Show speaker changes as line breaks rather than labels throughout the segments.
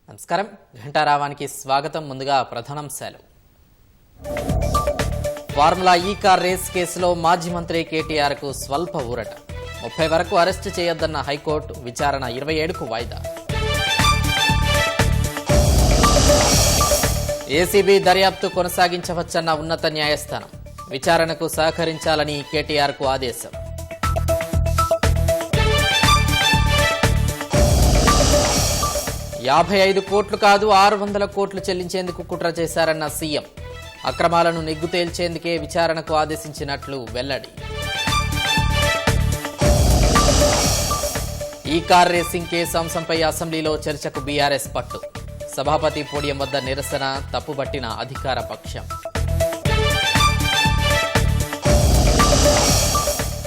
నమస్కారం. ఘంటారావానికి స్వాగతం. ముందుగా ప్రధానాంశాలు. ఫార్ములా ఈ కార్ రేస్ కేసులో మాజీ మంత్రి కేటీఆర్కు స్వల్ప ఊరట. 30 వరకు అరెస్టు చేయొద్దన్న హైకోర్టు, విచారణ 27కు వాయిదా. ఏసీబీ దర్యాప్తు కొనసాగించవచ్చన్న ఉన్నత న్యాయస్థానం, విచారణకు సహకరించాలని కేటీఆర్కు ఆదేశం. $55 కోట్లు కాదు 600 కోట్లు చెల్లించేందుకు కుట్ర చేశారన్న సీఎం, అక్రమాలను నిగ్గు తేల్చేందుకే విచారణకు ఆదేశించినట్లు వెల్లడి. ఈ కార్ రేసింగ్ కేసు అంశంపై అసెంబ్లీలో చర్చకు బీఆర్ఎస్ పట్టు, సభాపతి పోడియం వద్ద నిరసన తప్పుబట్టిన అధికార పక్షం.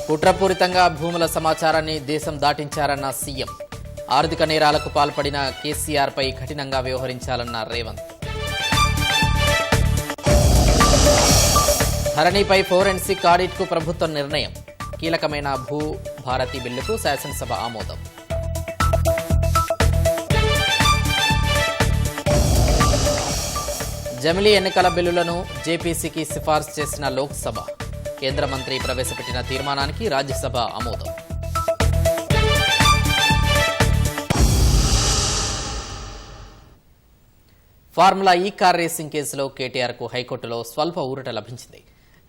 కుట్రపూరితంగా భూముల సమాచారాన్ని దేశం దాటించారన్న సీఎం, ఆర్థిక నేరాలకు పాల్పడిన కేసీఆర్పై కఠినంగా వ్యవహరించాలన్న రేవంత్. ధరణిపై ఫోరెన్సిక్ ఆడిట్కు ప్రభుత్వం నిర్ణయం, కీలకమైన భూ భారతి బిల్లుకు శాసనసభ ఆమోదం. జమిలీ ఎన్నికల బిల్లులను జేపీసీకి సిఫార్సు చేసిన లోక్సభ, కేంద్ర మంత్రి ప్రవేశపెట్టిన తీర్మానానికి రాజ్యసభ ఆమోదం. ఫార్ములా ఈ కార్ రేసింగ్ కేసులో కేటీఆర్కు హైకోర్టులో స్వల్ప ఊరట లభించింది.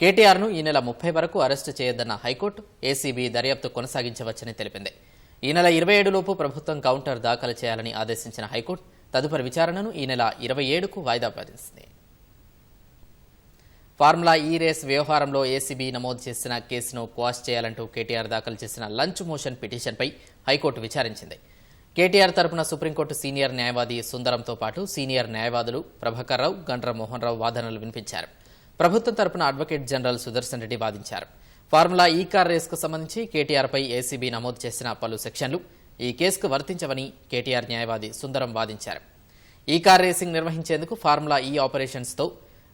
కేటీఆర్ను ఈ నెల 30 వరకు అరెస్టు చేయొద్దన్న హైకోర్టు, ఏసీబీ దర్యాప్తు కొనసాగించవచ్చని తెలిపింది. ఈ నెల 27 లోపు ప్రభుత్వం కౌంటర్ దాఖలు చేయాలని ఆదేశించిన హైకోర్టు తదుపరి విచారణను ఈ నెల 27కు వాయిదా వేసింది. ఫార్ములా ఈ రేస్ వ్యవహారంలో ఏసీబీ నమోదు చేసిన కేసును క్వాష్ చేయాలంటూ కేటీఆర్ దాఖలు చేసిన లంచ్ మోషన్ పిటిషన్పై హైకోర్టు విచారించింది. కేటీఆర్ తరపున సుప్రీంకోర్టు సీనియర్ న్యాయవాది సుందరంతో పాటు సీనియర్ న్యాయవాదులు ప్రభాకర్ రావు, గండ్ర మోహన్ రావు వాదనలు వినిపించారు. ప్రభుత్వం తరపున అడ్వకేట్ జనరల్ సుదర్శన్ రెడ్డి వాదించారు. ఫార్ములా ఈ కార్ రేసుకు సంబంధించి కేటీఆర్పై ఏసీబీ నమోదు చేసిన పలు సెక్షన్లు ఈ కేసుకు వర్తించవని కేటీఆర్ న్యాయవాది సుందరం వాదించారు. ఈ కార్ రేసింగ్ నిర్వహించేందుకు ఫార్ములా ఈ ఆపరేషన్స్తో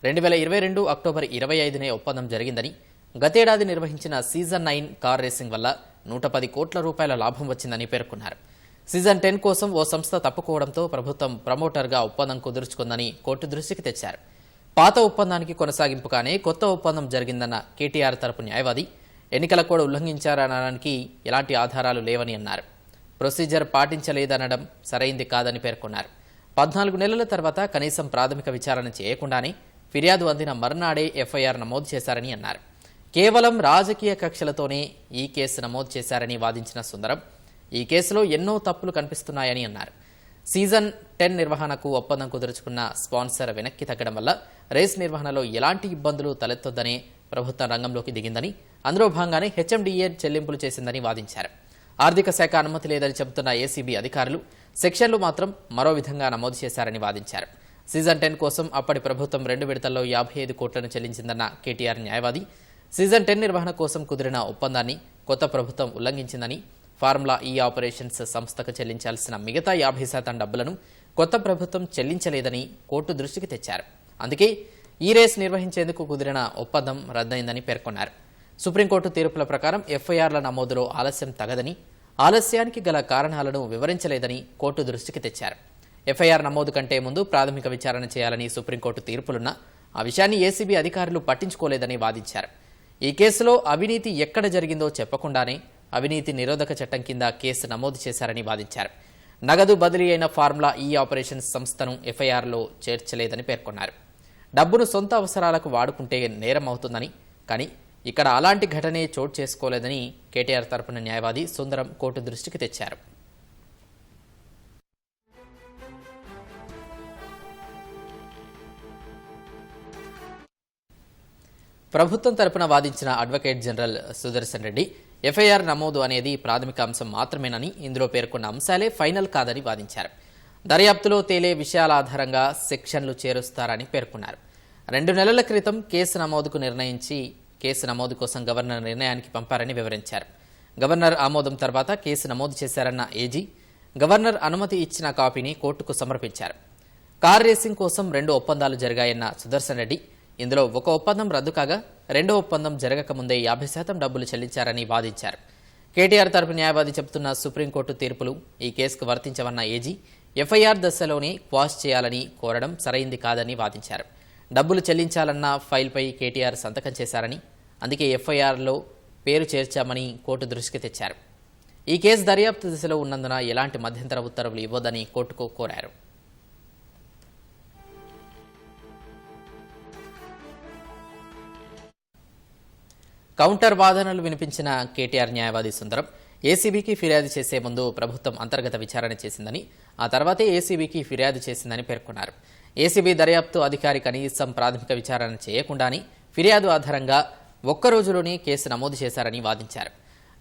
2022 అక్టోబర్ 25నే ఒప్పందం జరిగిందని, గతేడాది నిర్వహించిన సీజన్ 9 కార్ రేసింగ్ వల్ల 110 కోట్ల రూపాయల లాభం వచ్చిందని పేర్కొన్నారు. సీజన్ 10 కోసం ఓ సంస్థ తప్పుకోవడంతో ప్రభుత్వం ప్రమోటర్గా ఒప్పందం కుదుర్చుకుందని కోర్టు దృష్టికి తెచ్చారు. పాత ఒప్పందానికి కొనసాగింపుగానే కొత్త ఒప్పందం జరిగిందన్న కేటీఆర్ తరపు న్యాయవాది, ఎన్నికల కోడ్ ఉల్లంఘించారనడానికి ఎలాంటి ఆధారాలు లేవని అన్నారు. ప్రొసీజర్ పాటించలేదనడం సరైంది కాదని పేర్కొన్నారు. 14 నెలల తర్వాత కనీసం ప్రాథమిక విచారణ చేయకుండానే ఫిర్యాదు అందిన మర్నాడే ఎఫ్ఐఆర్ నమోదు చేశారని అన్నారు. కేవలం రాజకీయ కక్షలతోనే ఈ కేసు నమోదు చేశారని వాదించిన సుందరం, ఈ కేసులో ఎన్నో తప్పులు కనిపిస్తున్నాయని అన్నారు. సీజన్ 10 నిర్వహణకు ఒప్పందం కుదుర్చుకున్న స్పాన్సర్ వెనక్కి తగ్గడం వల్ల రేస్ నిర్వహణలో ఎలాంటి ఇబ్బందులు తలెత్తొద్దనే ప్రభుత్వం రంగంలోకి దిగిందని, అందులో భాగంగానే హెచ్ఎండిఏ చెల్లింపులు చేసిందని వాదించారు. ఆర్థిక శాఖ అనుమతి లేదని చెబుతున్న ఏసీబీ అధికారులు సెక్షన్లు మాత్రం మరో విధంగా నమోదు చేశారని వాదించారు. సీజన్ 10 కోసం అప్పటి ప్రభుత్వం 2 విడతల్లో 55 కోట్లను చెల్లించిందన్న కేటీఆర్ న్యాయవాది, సీజన్ 10 నిర్వహణ కోసం కుదిరిన ఒప్పందాన్ని కొత్త ప్రభుత్వం ఉల్లంఘించిందని, ఫార్ములా ఈ ఆపరేషన్స్ సంస్థకు చెల్లించాల్సిన మిగతా 50% డబ్బులను కొత్త ప్రభుత్వం చెల్లించలేదని కోర్టు దృష్టికి తెచ్చారు. అందుకే ఈ రేస్ నిర్వహించేందుకు కుదిరిన ఒప్పందం రద్దయిందని పేర్కొన్నారు. సుప్రీంకోర్టు తీర్పుల ప్రకారం ఎఫ్ఐఆర్ల నమోదులో ఆలస్యం తగదని, ఆలస్యానికి గల కారణాలను వివరించలేదని కోర్టు దృష్టికి తెచ్చారు. ఎఫ్ఐఆర్ నమోదు కంటే ముందు ప్రాథమిక విచారణ చేయాలని సుప్రీంకోర్టు తీర్పులున్నా ఆ విషయాన్ని ఏసీబీ అధికారులు పట్టించుకోలేదని వాదించారు. ఈ కేసులో అవినీతి ఎక్కడ జరిగిందో చెప్పకుండానే అవినీతి నిరోధక చట్టం కింద కేసు నమోదు చేశారని వాదించారు. నగదు బదిలీ అయిన ఫార్ములా ఈ ఆపరేషన్స్ సంస్థను ఎఫ్ఐఆర్లో చేర్చలేదని పేర్కొన్నారు. డబ్బును సొంత అవసరాలకు వాడుకుంటే నేరం అవుతుందని, కానీ ఇక్కడ అలాంటి ఘటనే చోటు చేసుకోలేదని కేటీఆర్ తరపున న్యాయవాది సుందరం కోర్టు దృష్టికి తెచ్చారు. ప్రభుత్వం తరపున వాదించిన advocate general Sudarshan Reddy, FIR నమోదు అనేది ప్రాథమిక అంశం మాత్రమేనని, ఇందులో పేర్కొన్న అంశాలే ఫైనల్ కాదని వాదించారు. దర్యాప్తులో తేలే విషయాల ఆధారంగా సెక్షన్లు చేరుస్తారని పేర్కొన్నారు. 2 నెలల క్రితం కేసు నమోదుకు నిర్ణయించి కేసు నమోదు కోసం గవర్నర్ నిర్ణయానికి పంపారని వివరించారు. గవర్నర్ ఆమోదం తర్వాత కేసు నమోదు చేశారన్న ఏజీ, గవర్నర్ అనుమతి ఇచ్చిన కాపీని కోర్టుకు సమర్పించారు. కార్ రేసింగ్ కోసం 2 ఒప్పందాలు జరిగాయన్న సుదర్శన్ రెడ్డి, ఇందులో ఒక ఒప్పందం రద్దు కాగా రెండో ఒప్పందం జరగకముందే 50% డబ్బులు చెల్లించారని వాదించారు. కేటీఆర్ తరపు న్యాయవాది చెబుతున్న సుప్రీంకోర్టు తీర్పులు ఈ కేసుకు వర్తించవన్న ఏజీ, ఎఫ్ఐఆర్ దశలోనే క్వాష్ చేయాలని కోరడం సరైంది కాదని వాదించారు. డబ్బులు చెల్లించాలన్న ఫైల్పై కేటీఆర్ సంతకం చేశారని, అందుకే ఎఫ్ఐఆర్లో పేరు చేర్చామని కోర్టు దృష్టికి తెచ్చారు. ఈ కేసు దర్యాప్తు దశలో ఉన్నందున ఎలాంటి మధ్యంతర ఉత్తర్వులు ఇవ్వొద్దని కోర్టుకు కోరారు. కౌంటర్ వాదనలు వినిపించిన కేటీఆర్ న్యాయవాది సుందరం ఏసీబీకి ఫిర్యాదు చేసే ముందు ప్రభుత్వం అంతర్గత విచారణ చేసిందని, ఆ తర్వాతే ఏసీబీకి ఫిర్యాదు చేసిందని పేర్కొన్నారు. ఏసీబీ దర్యాప్తు అధికారి కనీసం ప్రాథమిక విచారణ చేయకుండానే ఫిర్యాదు ఆధారంగా ఒక్క రోజులోనే కేసు నమోదు చేశారని వాదించారు.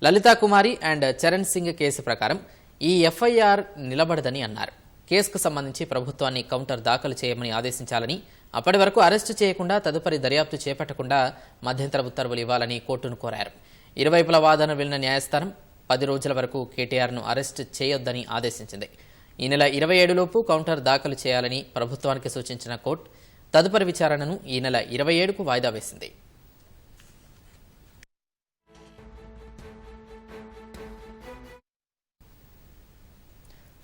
లలితా కుమారి అండ్ చరణ్ సింగ్ కేసు ప్రకారం ఈ ఎఫ్ఐఆర్ నిలబడదని అన్నారు. కేసుకు సంబంధించి ప్రభుత్వాన్ని కౌంటర్ దాఖలు చేయమని ఆదేశించాలని, అప్పటి వరకు అరెస్టు చేయకుండా తదుపరి దర్యాప్తు చేపట్టకుండా మధ్యంతర ఉత్తర్వులు ఇవ్వాలని కోర్టును కోరారు. ఇరువైపుల వాదన విన్న న్యాయస్థానం 10 రోజుల వరకు కేటీఆర్ను అరెస్టు చేయొద్దని ఆదేశించింది. ఈ నెల 27లోపు కౌంటర్ దాఖలు చేయాలని ప్రభుత్వానికి సూచించిన కోర్టు తదుపరి విచారణను ఈ నెల 27కు వాయిదా వేసింది.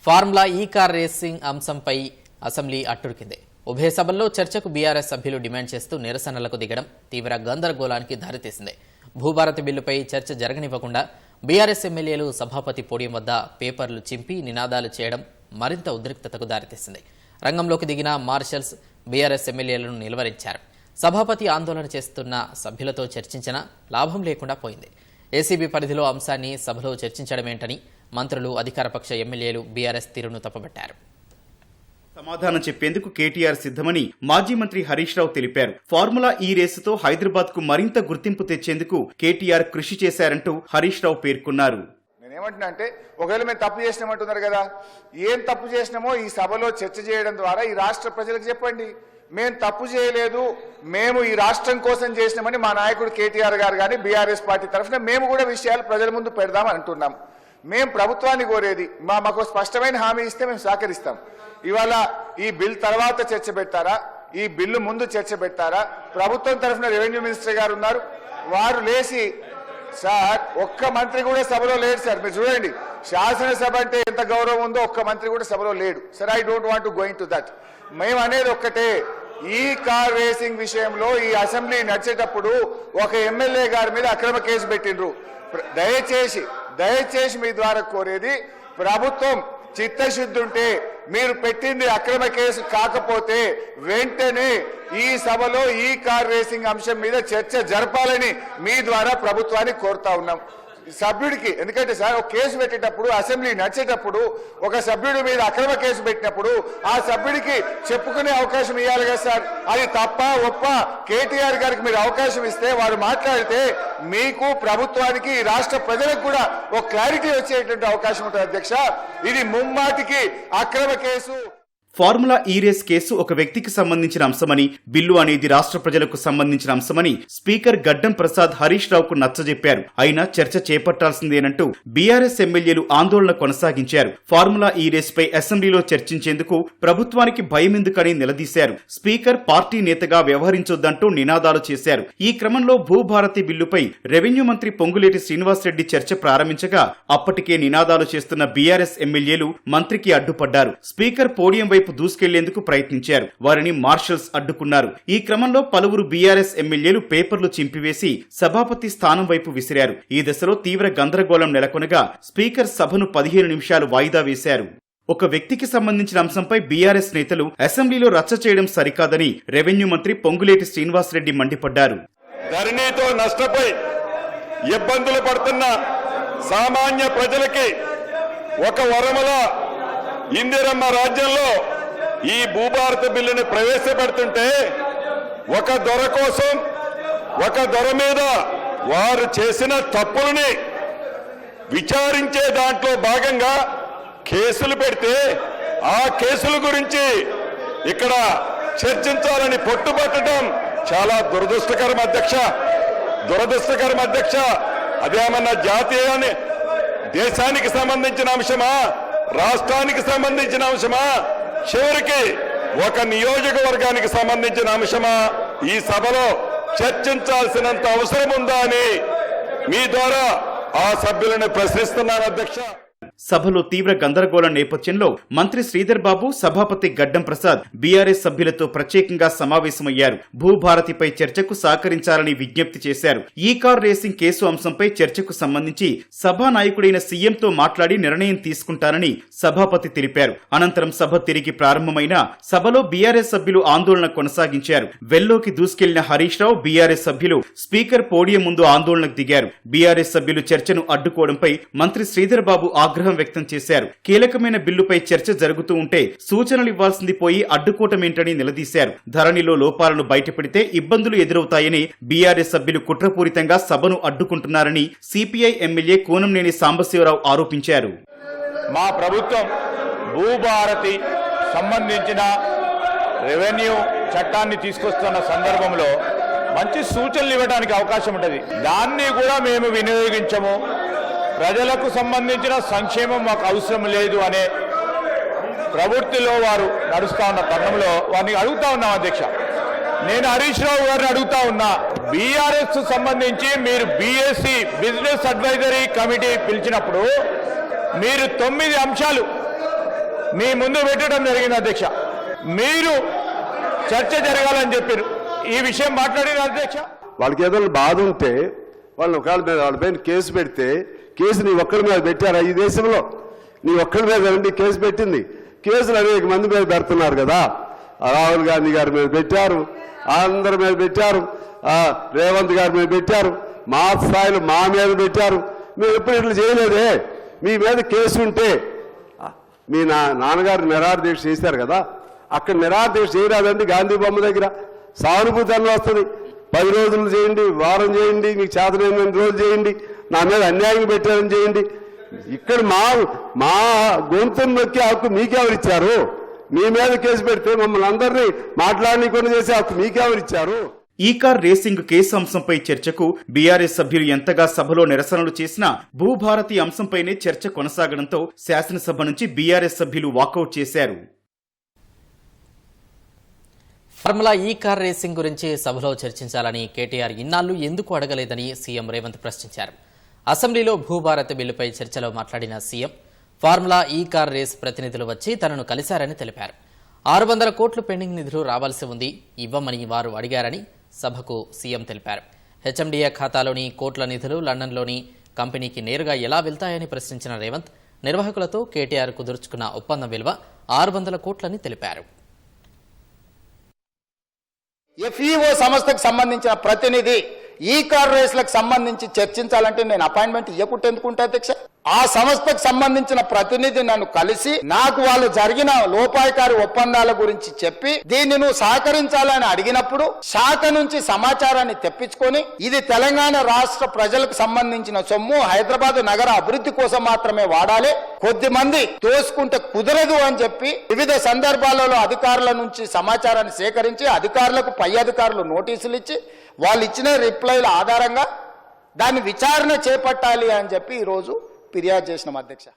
ఫార్ములా ఈ కార్ రేసింగ్ అంశంపై అసెంబ్లీ అట్టుడికింది. ఉభయ సభల్లో చర్చకు బీఆర్ఎస్ సభ్యులు డిమాండ్ చేస్తూ నిరసనలకు దిగడం తీవ్ర గందరగోళానికి దారితీసింది. భూభారతి బిల్లుపై చర్చ జరగనివ్వకుండా బీఆర్ఎస్ ఎమ్మెల్యేలు సభాపతి పోడియం వద్ద పేపర్లు చింపి నినాదాలు చేయడం మరింత ఉద్రిక్తతకు దారితీసింది. రంగంలోకి దిగిన మార్షల్స్ బీఆర్ఎస్ ఎమ్మెల్యేలను నిలువరించారు. సభాపతి ఆందోళన చేస్తున్న సభ్యులతో చర్చించినా లాభం లేకుండా పోయింది. ఏసీబీ పరిధిలో అంశాన్ని సభలో చర్చించడమేంటని మంత్రులు, అధికారపక్ష ఎమ్మెల్యేలు బీఆర్ఎస్ తీరును తప్పుబట్టారు.
సమాధానం చెప్పేందుకు కేటీఆర్ సిద్ధమని మాజీ మంత్రి హరీష్ రావు తెలిపారు. ఫార్ములా ఈ రేసుతో హైదరాబాద్ కు మరింత గుర్తింపు తెచ్చేందుకు కేటీఆర్ కృషి చేశారంటూ హరీష్ రావు పేర్కొన్నారు.
నేనేమంటున్నా అంటే, ఒకవేళ మేము తప్పు చేసినామంటున్నారు కదా, ఏం తప్పు చేసినామో ఈ సభలో చర్చ చేయడం ద్వారా ఈ రాష్ట్ర ప్రజలకు చెప్పండి. మేము తప్పు చేయలేదు, మేము ఈ రాష్ట్రం కోసం చేసినామని మా నాయకుడు కేటీఆర్ గారు కానీ బీఆర్ఎస్ పార్టీ తరఫున మేము కూడా విషయాలు ప్రజల ముందు పెడదామని అంటున్నాం. మేము ప్రభుత్వాన్ని కోరేది మాకు స్పష్టమైన హామీ ఇస్తే మేము సహకరిస్తాం. ఇవాళ ఈ బిల్ తర్వాత చర్చ పెట్టారా, ఈ బిల్లు ముందు చర్చ పెట్టారా? ప్రభుత్వం తరఫున రెవెన్యూ మినిస్టర్ గారు ఉన్నారు, వారు లేచి సార్ ఒక్క మంత్రి కూడా సభలో లేడు సార్. మీరు చూడండి, శాసనసభ అంటే ఎంత గౌరవం ఉందో ఒక్క మంత్రి కూడా సభలో లేడు sir. I don't want to going to that. మేము అనేది ఒక్కటే, ఈ కార్ రేసింగ్ విషయంలో ఈ అసెంబ్లీ నడిచేటప్పుడు ఒక ఎమ్మెల్యే గారి మీద అక్రమ కేసు పెట్టిండ్రు. దయచేసి మీ ద్వారా కోరేది, ప్రభుత్వం చిత్తశుద్ధి ఉంటే మీరు పెట్టింది అక్రమ కేసు కాకపోతే వెంటనే ఈ సభలో ఈ కార్ రేసింగ్ అంశం మీద చర్చ జరపాలని మీ ద్వారా ప్రభుత్వాన్ని కోరుతా ఉన్నాం. సభ్యుడికి, ఎందుకంటే సార్ ఒక కేసు పెట్టేటప్పుడు అసెంబ్లీ నడిచేటప్పుడు ఒక సభ్యుడి మీద అక్రమ కేసు పెట్టినప్పుడు ఆ సభ్యుడికి చెప్పుకునే అవకాశం ఇవ్వాలి కదా సార్. అది తప్ప ఒప్ప కేటీఆర్ గారికి మీరు అవకాశం ఇస్తే వారు మాట్లాడితే మీకు, ప్రభుత్వానికి, రాష్ట్ర ప్రజలకు కూడా ఒక క్లారిటీ వచ్చేటువంటి అవకాశం ఉంటుంది అధ్యక్ష. ఇది ముమ్మాటికి అక్రమ కేసు.
ఫార్ములా ఈ రేస్ కేసు ఒక వ్యక్తికి సంబంధించిన అంశమని, బిల్లు అనేది రాష్ట్ర ప్రజలకు సంబంధించిన అంశమని స్పీకర్ గడ్డం ప్రసాద్ హరీష్ రావుకు నచ్చజెప్పారు. అయినా చర్చ చేపట్టాల్సిందేనంటూ బీఆర్ఎస్ ఎమ్మెల్యేలు ఆందోళన కొనసాగించారు. ఫార్ములా ఈ రేస్ పై అసెంబ్లీలో చర్చించేందుకు ప్రభుత్వానికి భయమెందుకని నిలదీశారు. స్పీకర్ పార్టీ నేతగా వ్యవహరించొద్దంటూ నినాదాలు చేశారు. ఈ క్రమంలో భూభారతి బిల్లుపై రెవెన్యూ మంత్రి పొంగులేటి శ్రీనివాసరెడ్డి చర్చ ప్రారంభించగా అప్పటికే నినాదాలు చేస్తున్న బీఆర్ఎస్ ఎమ్మెల్యేలు మంత్రికి అడ్డుపడ్డారు. స్పీకర్ పోడియం వైపు దూసుకెళ్లేందుకు ప్రయత్నించారు. వారిని మార్షల్స్ అడ్డుకున్నారు. ఈ క్రమంలో పలువురు బీఆర్ఎస్ ఎమ్మెల్యేలు పేపర్లు చింపివేసి సభాపతి స్థానం వైపు విసిరారు. ఈ దశలో తీవ్ర గందరగోళం నెలకొనగా స్పీకర్ సభను 15 నిమిషాలు వాయిదా వేశారు. ఒక వ్యక్తికి సంబంధించిన అంశంపై బీఆర్ఎస్ నేతలు అసెంబ్లీలో రచ్చ చేయడం సరికాదని రెవెన్యూ మంత్రి పొంగులేటి శ్రీనివాసరెడ్డి మండిపడ్డారు.
ధరణితో నష్టపోయి ఇబ్బందులు పడుతున్న సామాన్య ప్రజలకి ఒక వరముల ఇందిరమ్మ రాజ్యంలో ఈ భూభారత బిల్లుని ప్రవేశపెడుతుంటే ఒక దొర కోసం, ఒక దొర మీద వారు చేసిన తప్పులని విచారించే దాంట్లో భాగంగా కేసులు పెడితే ఆ కేసుల గురించి ఇక్కడ చర్చించాలని పట్టుబట్టడం చాలా దురదృష్టకరం అధ్యక్ష. అదేమన్నా జాతీయాన్ని, దేశానికి సంబంధించిన అంశమా, రాష్ట్రానికి సంబంధించిన అంశమా, చివరికి ఒక నియోజకవర్గానికి సంబంధించిన అంశమా ఈ సభలో చర్చించాల్సినంత అవసరం ఉందా అని మీ ద్వారా ఆ సభ్యులను ప్రశ్నిస్తున్నాను అధ్యక్ష.
సభలో తీవ్ర గందరగోళం నేపథ్యంలో మంత్రి శ్రీధర్ బాబు, సభాపతి గడ్డం ప్రసాద్ బీఆర్ఎస్ సభ్యులతో ప్రత్యేకంగా సమావేశమయ్యారు. భూభారతిపై చర్చకు సహకరించాలని విజ్ఞప్తి చేశారు. ఈ కార్ రేసింగ్ కేసు అంశంపై చర్చకు సంబంధించి సభా నాయకుడైన సీఎంతో మాట్లాడి నిర్ణయం తీసుకుంటానని సభాపతి తెలిపారు. అనంతరం సభ తిరిగి ప్రారంభమైన సభలో బీఆర్ఎస్ సభ్యులు ఆందోళన కొనసాగించారు. వెల్లోకి దూసుకెళ్లిన హరీష్ రావు, బీఆర్ఎస్ సభ్యులు స్పీకర్ పోడియం ముందు ఆందోళనకు దిగారు. బీఆర్ఎస్ సభ్యులు చర్చను అడ్డుకోవడంపై మంత్రి శ్రీధర్ బాబు ఆగ్రహం వ్యక్తం చేశారు. కీలకమైన బిల్లుపై చర్చ జరుగుతూ ఉంటే సూచనలు ఇవ్వాల్సింది పోయి అడ్డుకోవటమేంటని నిలదీశారు. ధరణిలో లోపాలను బయటపెడితే ఇబ్బందులు ఎదురవుతాయని బీఆర్ఎస్ సభ్యులు కుట్రపూరితంగా సభను అడ్డుకుంటున్నారని సిపిఐ ఎమ్మెల్యే కూనంనేని సాంబశివరావు ఆరోపించారు.
మా ప్రభుత్వం భూభారతి సంబంధించిన రెవెన్యూ చట్టాన్ని తీసుకొస్తున్న సందర్భంలో మంచి సూచనలు ఇవ్వడానికి అవకాశం ఉంటుంది. దాన్ని కూడా మేము వినియోగించము. ప్రజలకు సంబంధించిన సంక్షేమం మాకు అవసరం లేదు అనే ప్రవృత్తిలో వారు నడుస్తా ఉన్న తరుణంలో వారిని అడుగుతా ఉన్నాం అధ్యక్ష. నేను హరీష్ రావు గారిని అడుగుతా ఉన్నా, బీఆర్ఎస్ సంబంధించి మీరు బీఎస్సీ బిజినెస్ అడ్వైజరీ కమిటీ పిలిచినప్పుడు మీరు 9 అంశాలు మీ ముందు పెట్టడం జరిగింది అధ్యక్ష. మీరు చర్చ జరగాలని చెప్పారు. ఈ విషయం మాట్లాడిన అధ్యక్ష,
వాళ్ళకి ఏదైనా బాధ ఉంటే వాళ్ళు వాళ్ళపైన కేసు పెడితే కేసు నీ ఒక్కడి మీద పెట్టారా? ఈ దేశంలో నీ ఒక్కడి మీద కేసు పెట్టింది. కేసులు అనేక మంది మీద పెడుతున్నారు కదా. రాహుల్ గాంధీ గారి మీద పెట్టారు, అందరి మీద పెట్టారు, రేవంత్ గారి మీద పెట్టారు, మా స్థాయిలో మా మీద పెట్టారు. మేము ఎప్పుడు ఇట్లా చేయలేదే. మీ మీద కేసు ఉంటే మీ నాన్నగారు నిరాహార దీక్ష చేశారు కదా, అక్కడ నిరాహార దీక్ష చేయరాదండి. గాంధీ బొమ్మ దగ్గర సానుభూతి అన్న వస్తుంది. 10 రోజులు చేయండి, వారం చేయండి, మీకు చేతనైన రోజులు చేయండి, నా మీద అన్యాయం పెట్టారని చేయండి. ఇక్కడ మా గొంతును నొక్కే హక్కు మీకెవరిచ్చారు? మీ మీద కేసు పెడితే మమ్మల్ని అందరినీ మాట్లాడనీకుండా చేసే హక్కు మీకెవరిచ్చారు?
ఈ కార్ రేసింగ్ కేసు అంశంపై చర్చకు బీఆర్ఎస్ సభ్యులు ఎంతగా సభలో నిరసనలు చేసినా భూభారతి అంశంపైనే చర్చ కొనసాగడంతో శాసనసభ నుంచి బీఆర్ఎస్ సభ్యులు వాకౌట్ చేశారు.
ఫార్ములా ఈ కార్ రేసింగ్ గురించి సభలో చర్చించాలని కేటీఆర్ ఇన్నాళ్లు ఎందుకు అడగలేదని సీఎం రేవంత్ ప్రశ్నించారు. అసెంబ్లీలో భూభారతి బిల్లుపై చర్చలో మాట్లాడిన సీఎం ఫార్ములా ఈ కార్ రేస్ ప్రతినిధులు వచ్చి తనను కలిశారని తెలిపారు. 600 కోట్లు పెండింగ్ నిధులు రావాల్సి ఉంది, ఇవ్వమని వారు అడిగారని సభకు సీఎం తెలిపారు. హెచ్ఎండిఏ ఖాతాలోని కోట్ల నిధులు లండన్లోని కంపెనీకి నేరుగా ఎలా వెళ్తాయని ప్రశ్నించిన రేవంత్ నిర్వాహకులతో కేటీఆర్ కుదుర్చుకున్న ఒప్పందం విలువ 600 కోట్లని తెలిపారు.
ఎఫ్ఈఓ సంస్థకు సంబంధించిన ప్రతినిధి ఈ కార్ రేస్లకు సంబంధించి చర్చించాలంటే నేను అపాయింట్మెంట్ ఇవ్వకుంటే ఎందుకుంటా అధ్యక్ష? ఆ సంస్థకు సంబంధించిన ప్రతినిధి నన్ను కలిసి నాకు వాళ్ళు జరిగిన లోపాయకారి ఒప్పందాల గురించి చెప్పి దీన్ని నువ్వు సహకరించాలని అడిగినప్పుడు శాఖ నుంచి సమాచారాన్ని తెప్పించుకొని ఇది తెలంగాణ రాష్ట్ర ప్రజలకు సంబంధించిన సొమ్ము, హైదరాబాద్ నగర అభివృద్ధి కోసం మాత్రమే వాడాలి, కొద్ది మంది తోసుకుంటే కుదరదు అని చెప్పి వివిధ సందర్భాలలో అధికారుల నుంచి సమాచారాన్ని సేకరించి అధికారులకు పై అధికారులు నోటీసులు ఇచ్చి వాళ్ళు ఇచ్చిన రిప్లైల ఆధారంగా దాన్ని విచారణ చేపట్టాలి అని చెప్పి ఈరోజు ఫిర్యాదు చేసినాం అధ్యక్ష.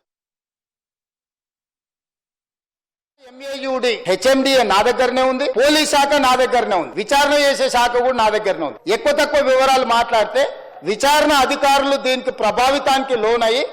ఎంఏయుడి హెచ్ఎండిఏ నా దగ్గరనే ఉంది, పోలీస్ శాఖ నా దగ్గరనే ఉంది, విచారణ చేసే శాఖ కూడా నా దగ్గరనే ఉంది. ఎక్కువ తక్కువ వివరాలు మాట్లాడితే విచారణ అధికారులు దీనికి ప్రభావితానికి లోనయ్యి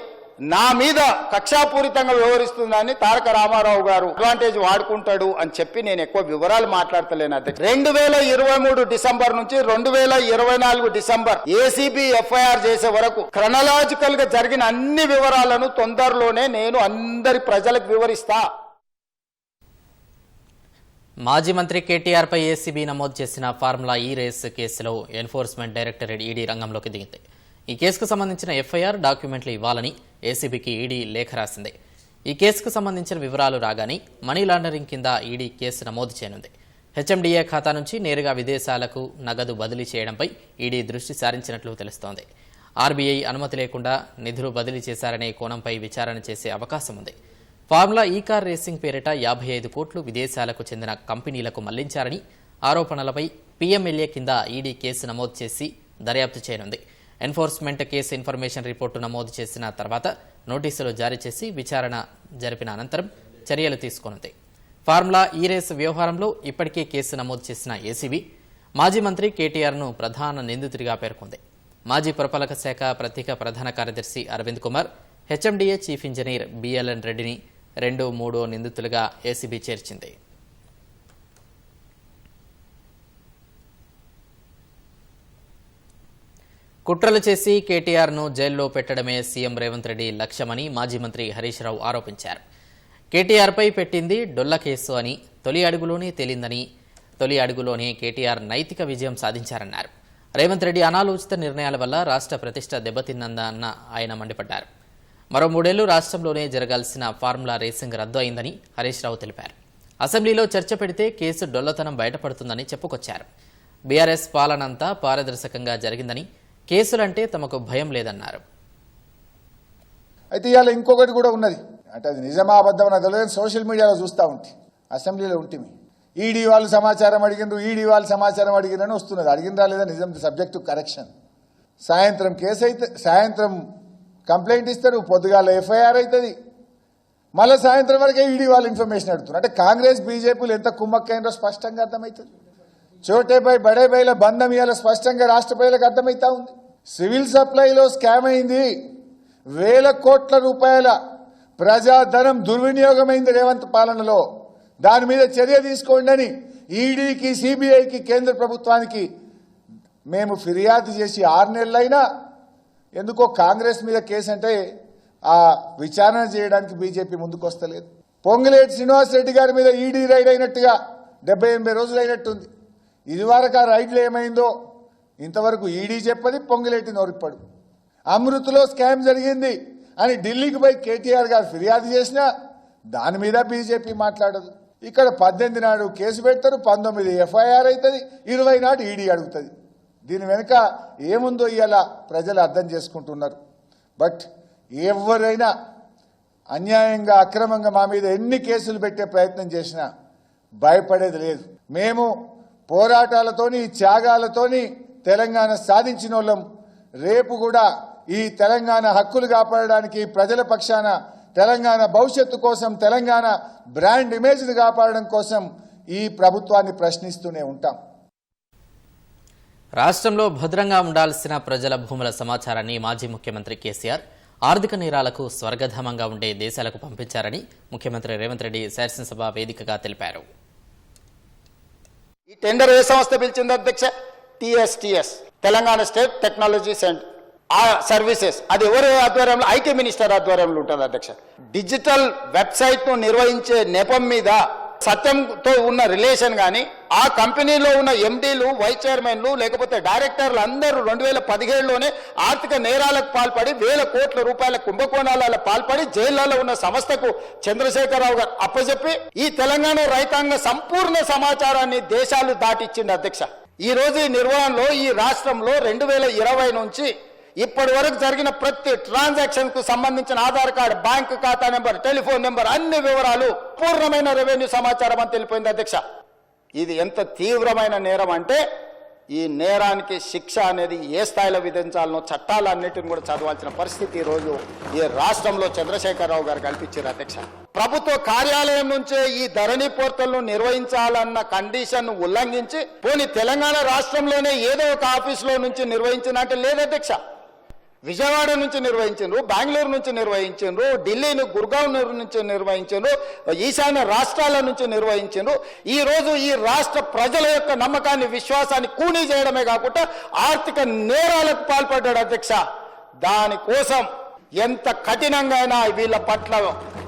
నా మీద కక్షాపూరితంగా వ్యవహరిస్తుందని తారక రామారావు గారు అడ్వాంటేజ్ వాడుకుంటాడు అని చెప్పి నేను ఎక్కువ వివరాలు మాట్లాడతలేను అధ్యక్ష. 2023 డిసెంబర్ నుంచి 2024 డిసెంబర్ ఏసీబీ ఎఫ్ఐఆర్ చేసే వరకు క్రొనాలజికల్ గా జరిగిన అన్ని వివరాలను తొందరలోనే నేను అందరి ప్రజలకు వివరిస్తా.
మాజీ మంత్రి కేటీఆర్ పై ఏసీబీ నమోదు చేసిన ఫార్ములా ఈ రేస్ కేసులో ఎన్ఫోర్స్మెంట్ డైరెక్టరేట్ ఈడీ రంగంలోకి దిగింది. ఈ కేసుకు సంబంధించిన ఎఫ్ఐఆర్ డాక్యుమెంట్లు ఇవ్వాలని ఏసీబీకి ఈడీ లేఖ రాసింది. ఈ కేసుకు సంబంధించిన వివరాలు రాగానే మనీ లాండరింగ్ కింద ఈడీ కేసు నమోదు చేయనుంది. హెచ్ఎండిఏ ఖాతా నుంచి నేరుగా విదేశాలకు నగదు బదిలీ చేయడంపై ఈడీ దృష్టి సారించినట్లు తెలుస్తోంది. ఆర్బీఐ అనుమతి లేకుండా నిధులు బదిలీ చేశారనే కోణంపై విచారణ చేసే అవకాశం ఉంది. ఫార్ములా ఈ కార్ రేసింగ్ పేరిట 55 కోట్లు విదేశాలకు చెందిన కంపెనీలకు మళ్లించారని ఆరోపణలపై పీఎంఎల్ఏ కింద ఈడీ కేసు నమోదు చేసి దర్యాప్తు చేయనుంది. ఎన్ఫోర్స్మెంట్ కేసు ఇన్ఫర్మేషన్ రిపోర్టు నమోదు చేసిన తర్వాత నోటీసులు జారీ చేసి విచారణ జరిపిన అనంతరం చర్యలు తీసుకోనుంది. ఫార్ములా ఈ రేసు వ్యవహారంలో ఇప్పటికే కేసు నమోదు చేసిన ఏసీబీ మాజీ మంత్రి కేటీఆర్ను ప్రధాన నిందితుడిగా పేర్కొంది. మాజీ పురపాలక శాఖ ప్రత్యేక ప్రధాన కార్యదర్శి Arvind Kumar, HMDA chief engineer BLN రెడ్డిని 2, 3 నిందితులుగా ఏసీబీ చేర్చింది. కుట్రలు చేసి కేటీఆర్ను జైల్లో పెట్టడమే సీఎం రేవంత్ రెడ్డి లక్ష్యమని మాజీ మంత్రి హరీష్ రావు ఆరోపించారు. కేటీఆర్పై పెట్టింది డొల్ల కేసు అని తొలి అడుగులోనే కేటీఆర్ నైతిక విజయం సాధించారన్నారు. రేవంత్ రెడ్డి అనాలోచిత నిర్ణయాల వల్ల రాష్ట్ర ప్రతిష్ట దెబ్బతిన్నదన్న ఆయన మండిపడ్డారు. మరో 3 ఏళ్లు రాష్ట్రంలోనే జరగాల్సిన ఫార్ములా రేసింగ్ రద్దు అయిందని హరీష్ రావు తెలిపారు. అసెంబ్లీలో చర్చ పెడితే కేసు డొల్లతనం బయటపడుతుందని చెప్పుకొచ్చారు. బీఆర్ఎస్ పాలనంతా పారదర్శకంగా జరిగిందని, కేసులంటే తమకు భయం లేదన్నారు.
అయితే ఇవాళ ఇంకొకటి కూడా ఉన్నది, అంటే అది నిజమా అబద్ధం నాకు తెలియదు, సోషల్ మీడియాలో చూస్తూ ఉంటే అసెంబ్లీలో ఉంటుంది ఈడీ వాళ్ళు సమాచారం అడిగినని వస్తున్నది. అడిగినరా లేదా నిజం, సబ్జెక్టు కరెక్షన్. సాయంత్రం కేసు అయితే సాయంత్రం కంప్లైంట్ ఇస్తారు, పొద్దుగాల ఎఫ్ఐఆర్ అవుతుంది, మళ్ళీ సాయంత్రం వరకే ఈడీ వాళ్ళు ఇన్ఫర్మేషన్ అడుగుతున్నారు. అంటే కాంగ్రెస్ బీజేపీలు ఎంత కుమ్మక్కైనో స్పష్టంగా అర్థమవుతుంది. చోటేపై బడేపైల బంధం ఇవాళ స్పష్టంగా రాష్ట్ర ప్రజలకు అర్థమవుతా ఉంది. సివిల్ సప్లైలో స్కామ్ అయింది, వేల కోట్ల రూపాయల ప్రజాధనం దుర్వినియోగమైంది రేవంత్ పాలనలో. దాని మీద చర్య తీసుకోండి అని ఈడీకి, సిబిఐకి, కేంద్ర ప్రభుత్వానికి మేము ఫిర్యాదు చేసి 6 నెలలైనా ఎందుకో కాంగ్రెస్ మీద కేసు అంటే ఆ విచారణ చేయడానికి బీజేపీ ముందుకు వస్తలేదు. పొంగులేటి శ్రీనివాసరెడ్డి గారి మీద ఈడీ రైడ్ అయినట్టుగా 70-80 రోజులు అయినట్టుంది. ఇదివరకు ఆ రైడ్లు ఏమైందో ఇంతవరకు ఈడీ చెప్పది, పొంగులేటి నోరిపడు. అమృత్లో స్కామ్ జరిగింది అని ఢిల్లీకి పోయి కేటీఆర్ గారు ఫిర్యాదు చేసినా దాని మీద బీజేపీ మాట్లాడదు. ఇక్కడ 18 నాడు కేసు పెడతారు, 19 ఎఫ్ఐఆర్ అవుతుంది, 20 నాడు ఈడీ అడుగుతుంది. దీని వెనుక ఏముందో ఇవాళ ప్రజలు అర్థం చేసుకుంటున్నారు. బట్ ఎవరైనా అన్యాయంగా అక్రమంగా మా మీద ఎన్ని కేసులు పెట్టే ప్రయత్నం చేసినా భయపడేది లేదు. మేము పోరాటాలతోని, త్యాగాలతోని తెలంగాణ సాధించిన వాళ్ళం. రేపు కూడా ఈ తెలంగాణ హక్కులు కాపాడడానికి ప్రజల పక్షాన, తెలంగాణ భవిష్యత్తు కోసం, తెలంగాణ బ్రాండ్ ఇమేజ్ని కాపాడడం కోసం ఈ ప్రభుత్వాన్ని ప్రశ్నిస్తూనే ఉంటాం.
రాష్ట్రంలో భద్రంగా ఉండాల్సిన ప్రజల భూముల సమాచారాన్ని మాజీ ముఖ్యమంత్రి కేసీఆర్ ఆర్థిక నేరాలకు స్వర్గధామంగా ఉండే దేశాలకు పంపించారని ముఖ్యమంత్రి రేవంత్ రెడ్డి శాసనసభ వేదికగా తెలిపారు.
ఈ టెండర్ ఏ సంస్థ పిలిచింది అధ్యక్ష? TSTS, Telangana state technology centre ఆ సర్వీసెస్. అది ఎవరి ఆధ్వర్యంలో? ఐటీ మినిస్టర్ ఆధ్వర్యంలో ఉంటుంది అధ్యక్ష. డిజిటల్ వెబ్సైట్ ను నిర్వహించే నెపం మీద సత్యంతో ఉన్న రిలేషన్ కానీ, ఆ కంపెనీలో ఉన్న ఎండీలు, వైస్ చైర్మన్లు, లేకపోతే డైరెక్టర్లు అందరూ 2017లోనే ఆర్థిక నేరాలకు పాల్పడి 1000 కోట్ల రూపాయల కుంభకోణాల పాల్పడి జైళ్లలో ఉన్న సంస్థకు చంద్రశేఖరరావు గారు అప్పచెప్పి ఈ తెలంగాణ రైతాంగ సంపూర్ణ సమాచారాన్ని దేశాలు దాటిచ్చింది అధ్యక్ష. ఈ రోజు ఈ నిర్వహణలో ఈ రాష్ట్రంలో 2020 నుంచి ఇప్పటి వరకు జరిగిన ప్రతి ట్రాన్సాక్షన్ కు సంబంధించిన ఆధార్ కార్డు, బ్యాంకు ఖాతా నెంబర్, టెలిఫోన్ నెంబర్, అన్ని వివరాలు పూర్ణమైన రెవెన్యూ సమాచారం అని తెలిపోయింది అధ్యక్ష. ఇది ఎంత తీవ్రమైన నేరం అంటే ఈ నేరానికి శిక్ష అనేది ఏ స్థాయిలో విధించాలనో చట్టాలన్నిటిని కూడా చదవాల్సిన పరిస్థితి ఈ రోజు ఈ రాష్ట్రంలో చంద్రశేఖరరావు గారు కల్పించారు అధ్యక్ష. ప్రభుత్వ కార్యాలయం నుంచే ఈ ధరణి పోర్టల్ ను నిర్వహించాలన్న కండిషన్ ఉల్లంఘించి పోనీ తెలంగాణ రాష్ట్రంలోనే ఏదో ఒక ఆఫీసులో నుంచి నిర్వహించినట్టు లేదు అధ్యక్ష. విజయవాడ నుంచి నిర్వహించారు, బెంగళూరు నుంచి నిర్వహించారు, ఢిల్లీని, గుర్గావ్ నుంచి నిర్వహించారు, ఈశాన్య రాష్ట్రాల నుంచి నిర్వహించారు. ఈ రోజు ఈ రాష్ట్ర ప్రజల యొక్క నమ్మకాన్ని, విశ్వాసాన్ని కూనీ చేయడమే కాకుండా ఆర్థిక నేరాలకు పాల్పడ్డాడు అధ్యక్ష. దానికోసం ఎంత కఠినంగా వీళ్ళ పట్ల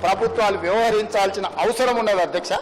ప్రభుత్వాలు వ్యవహరించాల్సిన అవసరం ఉన్నది అధ్యక్ష.